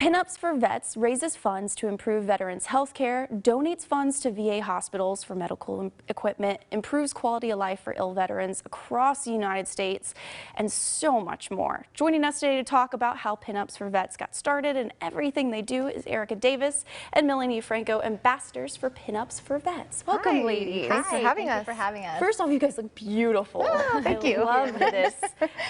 Pinups for Vets raises funds to improve veterans' health care, donates funds to VA hospitals for medical equipment, improves quality of life for ill veterans across the United States, and so much more. Joining us today to talk about how Pinups for Vets got started and everything they do is Erica Davis and Melanie Franco, ambassadors for Pinups for Vets. Welcome, ladies. Thanks for having us. Thank you for having us. First off, you guys look beautiful. Oh, thank you. I love this.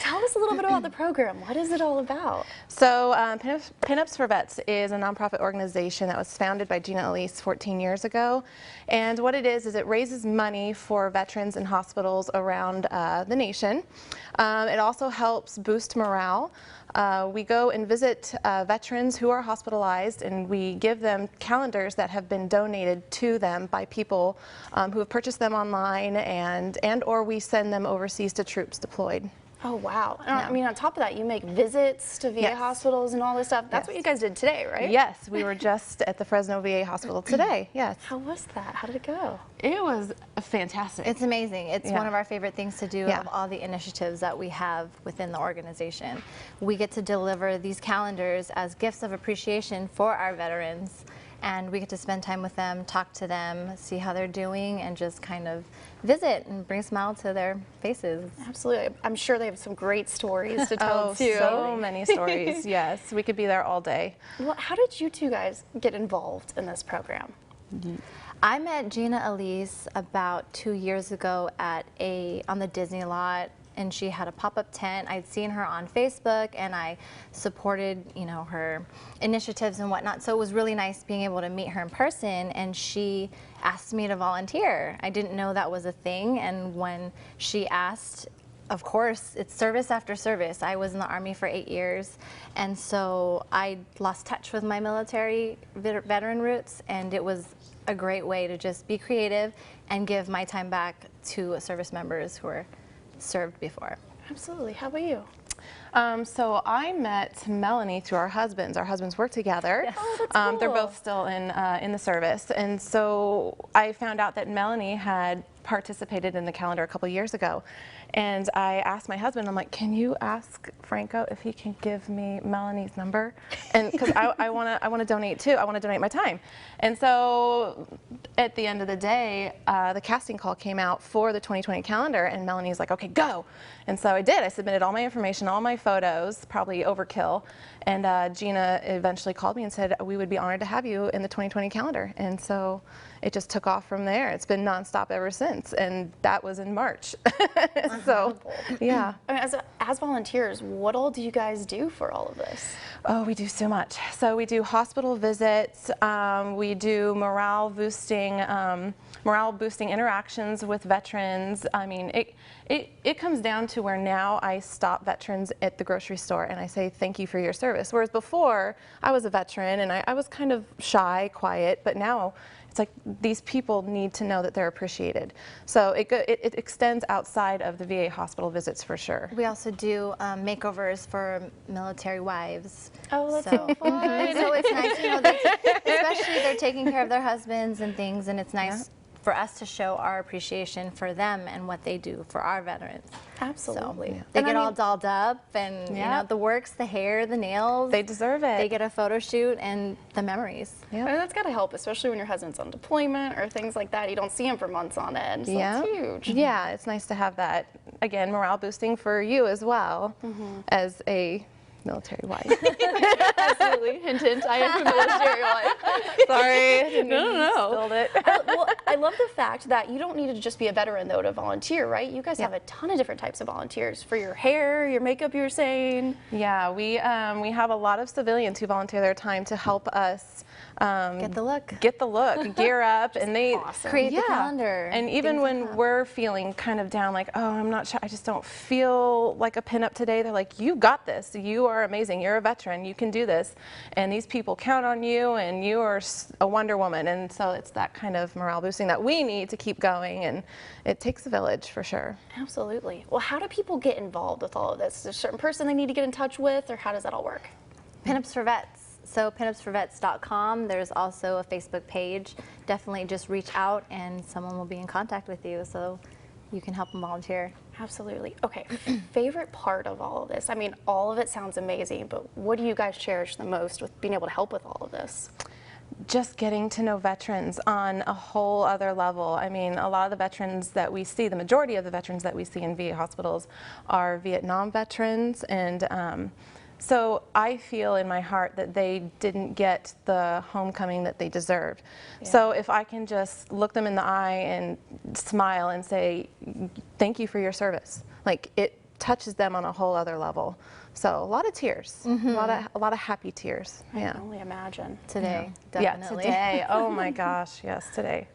Tell us a little bit about the program. What is it all about? So Pinups for Vets is a nonprofit organization that was founded by Gina Elise 14 years ago. And what it is it raises money for veterans in hospitals around the nation. It also helps boost morale. We go and visit veterans who are hospitalized, and we give them calendars that have been donated to them by people who have purchased them online, and or we send them overseas to troops deployed. Oh, wow. I mean, on top of that, you make visits to VA hospitals and all this stuff. That's what you guys did today, right? Yes, we were just at the Fresno VA hospital today, yes. How was that? How did it go? It was fantastic. It's amazing. It's one of our favorite things to do of all the initiatives that we have within the organization. We get to deliver these calendars as gifts of appreciation for our veterans, and we get to spend time with them, talk to them, see how they're doing, and just kind of visit and bring a smile to their faces. Absolutely. I'm sure they have some great stories to tell too. So many stories, yes. We could be there all day. Well, how did you two guys get involved in this program? I met Gina Elise about 2 years ago on the Disney lot, and she had a pop-up tent. I'd seen her on Facebook, and I supported, her initiatives and whatnot. So it was really nice being able to meet her in person, and she asked me to volunteer. I didn't know that was a thing, and when she asked, of course, it's service after service. I was in the Army for 8 years, and so I lost touch with my military veteran roots, and it was a great way to just be creative and give my time back to service members who were served before. Absolutely. How about you? So I met Melanie through our husbands. Our husbands work together. Yes. Oh, that's cool. They're both still in the service, and so I found out that Melanie had participated in the calendar a couple years ago, and I asked my husband, I'm like, can you ask Franco if he can give me Melanie's number? And because I want to donate too. I want to donate my time. And so at the end of the day, the casting call came out for the 2020 calendar, and Melanie's like, okay, go. And so I did. I submitted all my information, all my photos, probably overkill. And Gina eventually called me and said, we would be honored to have you in the 2020 calendar. And so it just took off from there. It's been nonstop ever since, and that was in March. So, yeah. I mean, as volunteers, what all do you guys do for all of this? Oh, we do so much. So we do hospital visits. We do morale boosting interactions with veterans. I mean, it comes down to where now I stop veterans at the grocery store and I say thank you for your service. Whereas before, I was a veteran and I was kind of shy, quiet, but now it's like these people need to know that they're appreciated. So it extends outside of the VA hospital visits for sure. We also do makeovers for military wives. Oh, that's so fun. So it's nice, especially they're taking care of their husbands and things, and it's nice for us to show our appreciation for them and what they do for our veterans. Absolutely. So they get all dolled up, and the works, the hair, the nails. They deserve it. They get a photo shoot and the memories. Yeah. I mean, that's got to help, especially when your husband's on deployment or things like that. You don't see him for months on end. So that's huge. Yeah, it's nice to have that, again, morale boosting for you as well as a military wife. Absolutely. Hint, hint. I am a military wife. Sorry. No. Spilled it. Well, I love the fact that you don't need to just be a veteran, though, to volunteer, right? You guys have a ton of different types of volunteers for your hair, your makeup, you were saying. Yeah, we have a lot of civilians who volunteer their time to help us get the look, gear up, and they create the calendar. And even when we're feeling kind of down, like, oh, I'm not sure, I just don't feel like a pinup today, they're like, you got this. You are amazing. You're a veteran. You can do this. And these people count on you, and you are a Wonder Woman. And so it's that kind of morale boosting that we need to keep going, and it takes a village for sure. Absolutely. Well, how do people get involved with all of this? Is there a certain person they need to get in touch with, or how does that all work? Pinups for Vets. So pinupsforvets.com. There's also a Facebook page. Definitely just reach out and someone will be in contact with you. So you can help them volunteer. Absolutely. Okay, favorite part of all of this? I mean, all of it sounds amazing, but what do you guys cherish the most with being able to help with all of this? Just getting to know veterans on a whole other level. I mean, a lot of the veterans that we see, the majority of the veterans that we see in VA hospitals are Vietnam veterans, and so I feel in my heart that they didn't get the homecoming that they deserved. Yeah. So if I can just look them in the eye and smile and say, thank you for your service, like it touches them on a whole other level. So a lot of tears, a lot of happy tears. I Yeah. can only imagine. Today, Yeah, definitely. today. Oh my gosh, yes, today.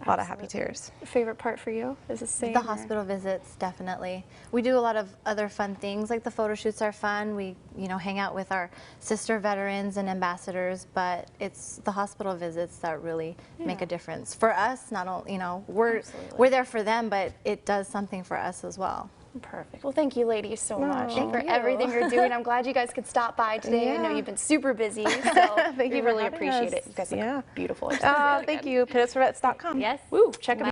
A lot of happy Absolutely. tears. Favorite part for you is the same? The or- hospital visits, definitely. We do a lot of other fun things, like the photo shoots are fun. We, hang out with our sister veterans and ambassadors, but it's the hospital visits that really make a difference. For us, not only, we're there for them, but it does something for us as well. Perfect. Well, thank you, ladies, so much Thank for you. everything you're doing. I'm glad you guys could stop by today. I know Yeah. you've been super busy, so Thank we you for really having appreciate us. it. You guys look Yeah. beautiful. Thank you. PittsForVets.com. Yes. Woo, check them out.